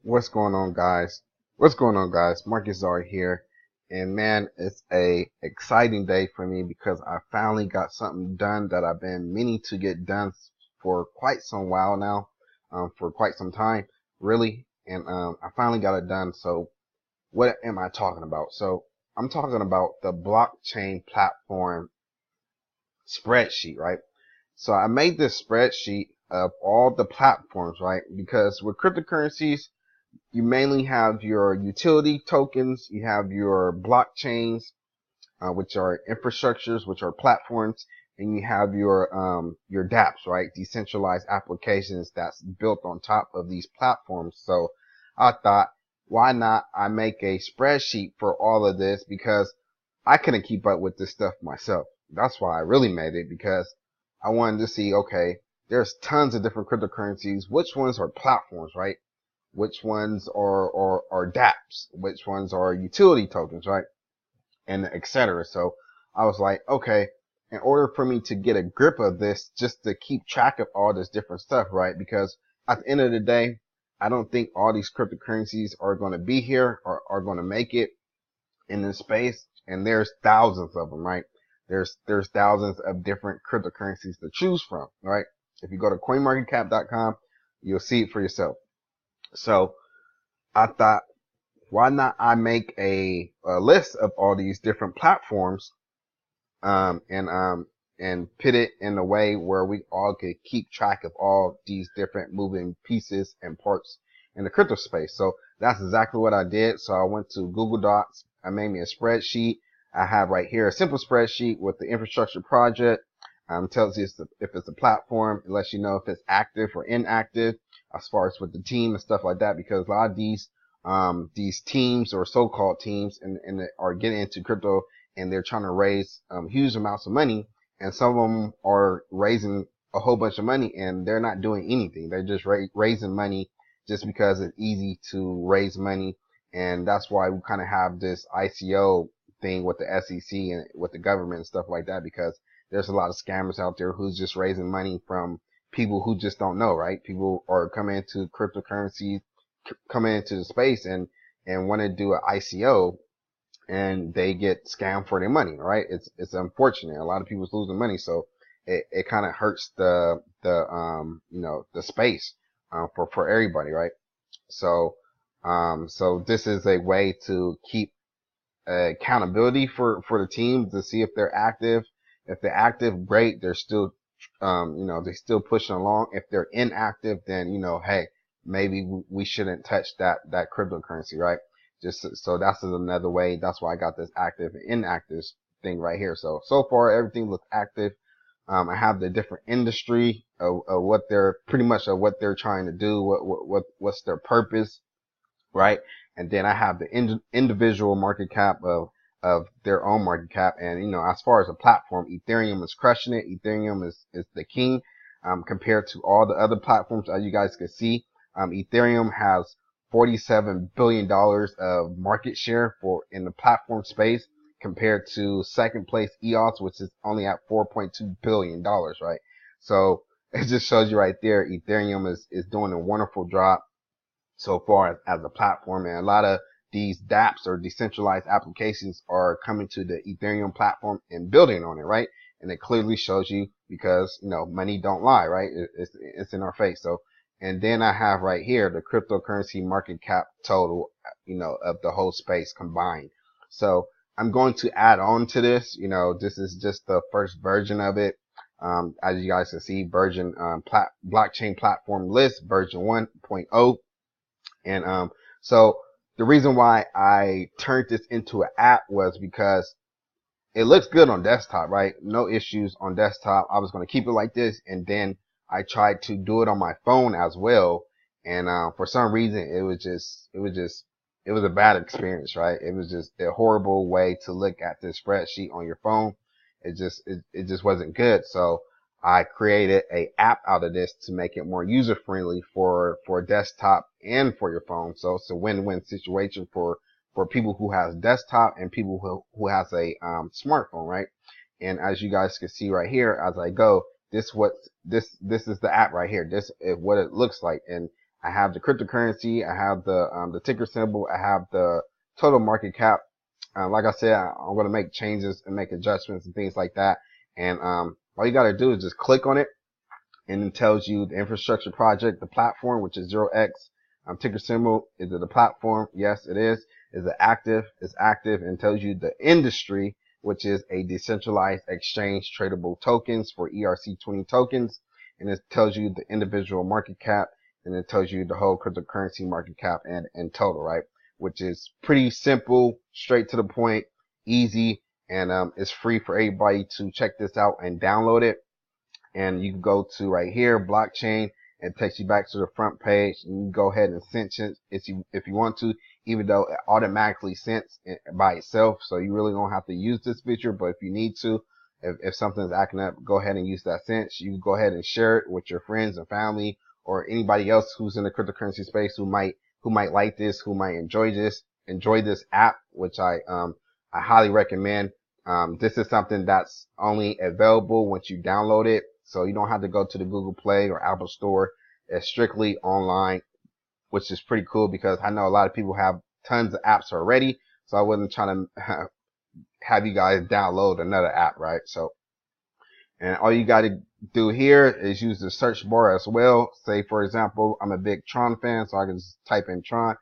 What's going on, guys? What's going on, guys? Marcus Zari here, and man, it's a exciting day for me because I finally got something done that I've been meaning to get done for quite some while now, for quite some time, really, and I finally got it done. So, what am I talking about? So, I'm talking about the blockchain platform spreadsheet, right? So I made this spreadsheet of all the platforms, right? Because with cryptocurrencies, you mainly have your utility tokens, you have your blockchains, which are infrastructures, which are platforms, and you have your dApps, right? Decentralized applications that's built on top of these platforms. So I thought, why not I make a spreadsheet for all of this, because I couldn't keep up with this stuff myself. That's why I really made it, because I wanted to see, okay, there's tons of different cryptocurrencies. Which ones are platforms, right? Which ones are dApps? Which ones are utility tokens, right? And etc. So I was like, okay, in order for me to get a grip of this, just to keep track of all this different stuff, right? Because at the end of the day, I don't think all these cryptocurrencies are going to be here or are going to make it in this space. And there's thousands of them, right? There's thousands of different cryptocurrencies to choose from, right? If you go to coinmarketcap.com, you'll see it for yourself. So I thought, why not I make a list of all these different platforms, um, and, um, and put it in a way where we all could keep track of all these different moving pieces and parts in the crypto space. So that's exactly what I did. So I went to Google Docs. I made me a spreadsheet. I have right here a simple spreadsheet with the infrastructure project. Tells you if it's a platform. It lets you know if it's active or inactive as far as with the team and stuff like that, because a lot of these teams or so-called teams and are getting into crypto, and they're trying to raise huge amounts of money, and some of them are raising a whole bunch of money and they're not doing anything. They're just raising money just because it's easy to raise money, and that's why we kind of have this ICO thing with the SEC and with the government and stuff like that, because there's a lot of scammers out there who's just raising money from people who just don't know, right? People are coming into cryptocurrencies, coming into the space and want to do an ICO, and they get scammed for their money, right? It's unfortunate. A lot of people's losing money, so it kind of hurts the space for everybody, right? So so this is a way to keep accountability for the team to see if they're active. If they're active, great. They're still they're still pushing along. If they're inactive, then hey, maybe we shouldn't touch that cryptocurrency, right? Just so that's another way. That's why I got this active and inactive thing right here. So far everything looks active. I have the different industry of what they're pretty much of what they're trying to do. What's their purpose, right? And then I have the individual market cap of their own market cap. And, as far as a platform, Ethereum is crushing it. Ethereum is the king, compared to all the other platforms. As you guys can see, Ethereum has $47 billion of market share in the platform space, compared to second place EOS, which is only at $4.2 billion, right? So it just shows you right there, Ethereum is doing a wonderful job so far as a platform, and a lot of these dApps or decentralized applications are coming to the Ethereum platform and building on it, right? And it clearly shows you, because money don't lie, right? It's in our face. So, and then I have right here the cryptocurrency market cap total, of the whole space combined. So I'm going to add on to this. This is just the first version of it. As you guys can see, version blockchain platform list version 1.0. And so the reason why I turned this into an app was because it looks good on desktop, right? No issues on desktop. I was going to keep it like this, and then I tried to do it on my phone as well. And for some reason, it was a bad experience, right? It was just a horrible way to look at this spreadsheet on your phone. It just wasn't good. So I created a app out of this to make it more user friendly for desktop and for your phone. So it's a win-win situation for people who has desktop and people who has a smartphone, right? And as you guys can see right here, as I go, this is the app right here. This is what it looks like. And I have the cryptocurrency, I have the ticker symbol, I have the total market cap. Like I said, I'm going to make changes and make adjustments and things like that. And all you got to do is just click on it, and it tells you the infrastructure project, the platform, which is 0x. Ticker symbol, is it a platform? Yes, it is. Is it active? It's active, and tells you the industry, which is a decentralized exchange tradable tokens for ERC20 tokens. And it tells you the individual market cap, and it tells you the whole cryptocurrency market cap and total, right? Which is pretty simple, straight to the point, easy, and it's free for everybody to check this out and download it. And you can go to right here, blockchain. It takes you back to the front page, and you can go ahead and cinch it if you want to, even though it automatically syncs by itself. So you really don't have to use this feature, but if you need to, if something's acting up, go ahead and use that cinch. You can go ahead and share it with your friends and family, or anybody else who's in the cryptocurrency space who might like this, who might enjoy this app, which I highly recommend. This is something that's only available once you download it. So you don't have to go to the Google Play or Apple Store. It's strictly online, which is pretty cool because I know a lot of people have tons of apps already. So I wasn't trying to have you guys download another app, right? So, and all you got to do here is use the search bar as well. Say, for example, I'm a big Tron fan, so I can just type in Tron,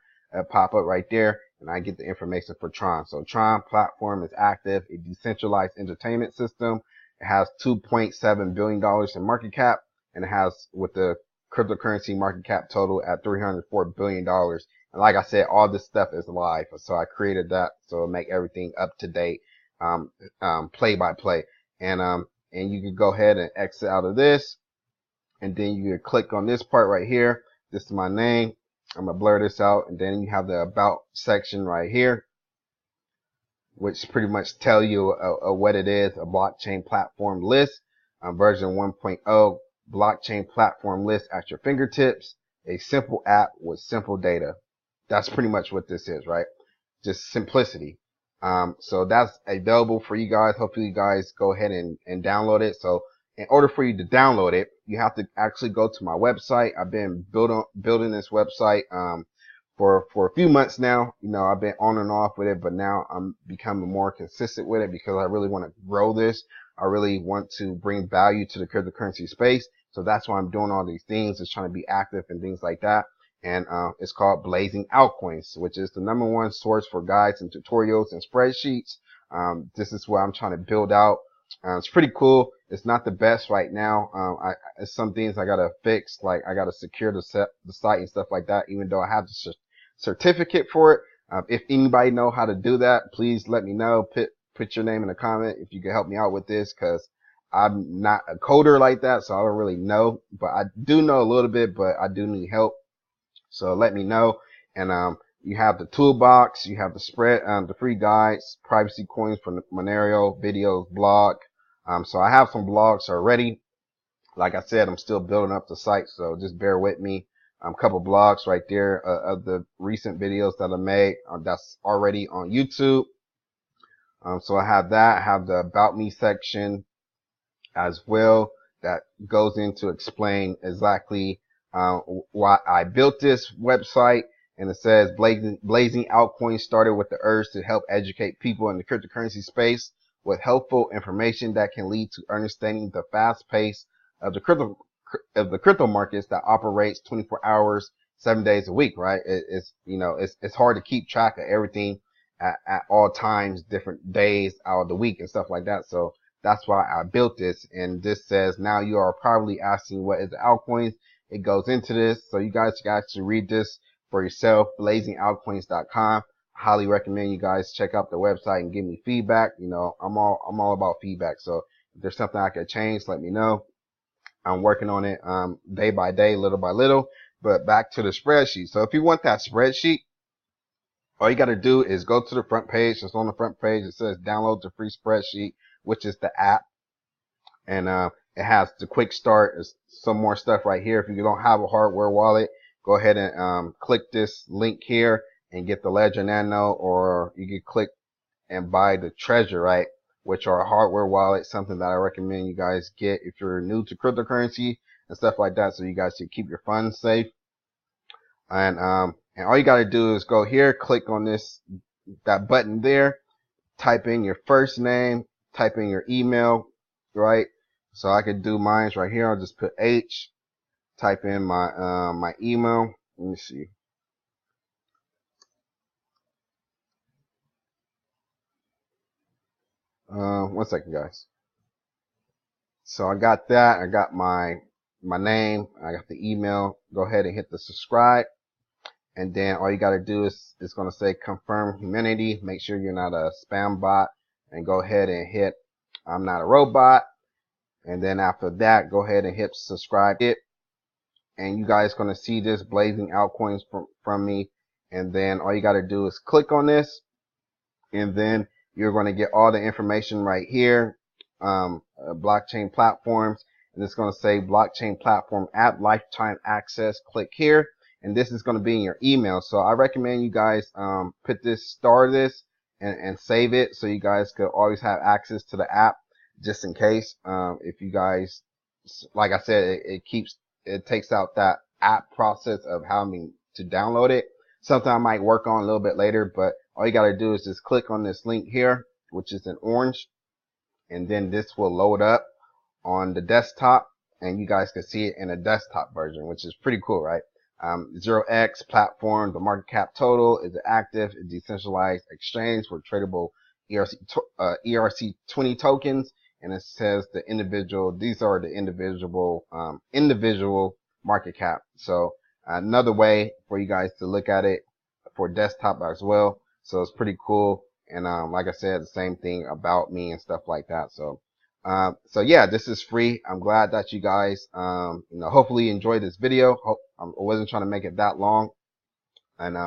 pop up right there, and I get the information for Tron. So Tron platform is active, a decentralized entertainment system. It has $2.7 billion in market cap, and it has, with the cryptocurrency market cap total at $304 billion. And like I said, all this stuff is live. So I created that so it'll make everything up to date, play by play. And you can go ahead and exit out of this, and then you can click on this part right here. This is my name. I'm gonna blur this out, and then you have the about section right here, which pretty much tell you what it is: a blockchain platform list, version 1.0, blockchain platform list at your fingertips, a simple app with simple data. That's pretty much what this is, right? Just simplicity. So that's available for you guys. Hopefully you guys go ahead and download it. So in order for you to download it, you have to actually go to my website. I've been building this website, for a few months now. You know, I've been on and off with it, but now I'm becoming more consistent with it because I really want to grow this. I really want to bring value to the cryptocurrency space. So that's why I'm doing all these things, is trying to be active and things like that. And it's called Blazing Altcoins, which is the #1 source for guides and tutorials and spreadsheets. This is what I'm trying to build out. It's pretty cool. It's not the best right now. Some things I gotta fix, like I gotta secure the site and stuff like that, even though I have the certificate for it. If anybody know how to do that, please let me know. Put your name in the comment if you can help me out with this, because I'm not a coder like that, so I don't really know. But I do know a little bit, but I do need help. So let me know. And you have the toolbox, you have the free guides, privacy coins for Monero, videos, blog. So I have some blogs already. Like I said, I'm still building up the site, so just bear with me. A couple blogs right there of the recent videos that I made that's already on YouTube. So I have that. I have the About Me section as well that goes into explain exactly why I built this website. And it says Blazing Altcoins started with the urge to help educate people in the cryptocurrency space with helpful information that can lead to understanding the fast pace of the crypto markets that operates 24 hours, 7 days a week, right? It's hard to keep track of everything at all times, different days out of the week and stuff like that. So that's why I built this. And this says, now you are probably asking, what is the altcoins? It goes into this. So you guys can actually read this for yourself, blazingaltcoins.com. I highly recommend you guys check out the website and give me feedback. You know, I'm all about feedback. So if there's something I could change, let me know. I'm working on it day by day, little by little. But back to the spreadsheet. So if you want that spreadsheet, all you got to do is go to the front page. It's on the front page. It says download the free spreadsheet, which is the app. And it has the quick start. There's some more stuff right here. If you don't have a hardware wallet, go ahead and click this link here and get the Ledger Nano, or you can click and buy the Treasure, right? Which are a hardware wallet, something that I recommend you guys get if you're new to cryptocurrency and stuff like that, so you guys can keep your funds safe. And all you got to do is go here, click on that button there, type in your first name, type in your email, right? So I could do mine right here. I'll just put H, type in my email. Let me see. One second, guys. So I got that. I got my name. I got the email. Go ahead and hit the subscribe. And then all you got to do is it's going to say confirm humanity. Make sure you're not a spam bot, and go ahead and hit I'm not a robot. And then after that, go ahead and hit subscribe it. And you guys going to see this blazing altcoins from me. And then all you got to do is click on this, and then you're going to get all the information right here. Blockchain platforms, and it's going to say blockchain platform at lifetime access. Click here, and this is going to be in your email. So I recommend you guys store this and save it, so you guys could always have access to the app, just in case. If you guys, like I said, it takes out that app process of having to download it. Something I might work on a little bit later, but all you got to do is just click on this link here, which is in orange, and then this will load up on the desktop, and you guys can see it in a desktop version, which is pretty cool, right? 0x platform, the market cap total is active, a decentralized exchange for tradable ERC20 tokens, and it says these are the individual market cap. So another way for you guys to look at it for desktop as well. So it's pretty cool. And like I said, the same thing about me and stuff like that. So yeah, this is free. I'm glad that you guys hopefully you enjoyed this video. I wasn't trying to make it that long. And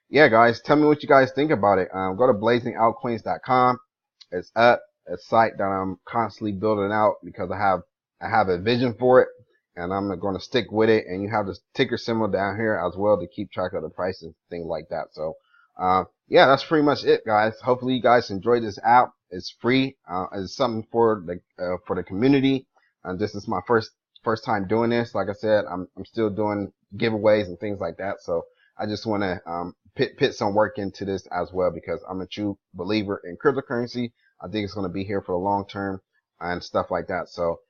yeah, guys, tell me what you guys think about it. Go to blazingaltcoins.com. It's up. A site that I'm constantly building out because I have a vision for it, and I'm going to stick with it. And you have the ticker symbol down here as well to keep track of the price and things like that. So yeah, that's pretty much it, guys. Hopefully you guys enjoyed this app. It's free. It's something for the community. This is my first time doing this. Like I said, I'm still doing giveaways and things like that. So I just want to put some work into this as well, because I'm a true believer in cryptocurrency. I think it's going to be here for the long term and stuff like that. So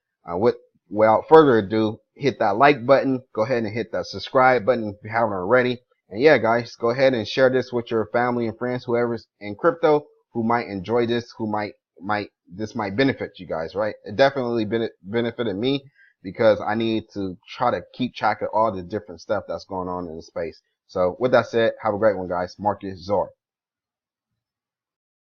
without further ado, hit that like button. Go ahead and hit that subscribe button if you haven't already. And yeah, guys, go ahead and share this with your family and friends, whoever's in crypto, who might enjoy this, this might benefit you guys, right? It definitely benefited me, because I need to try to keep track of all the different stuff that's going on in the space. So with that said, have a great one, guys. Marcus Zor.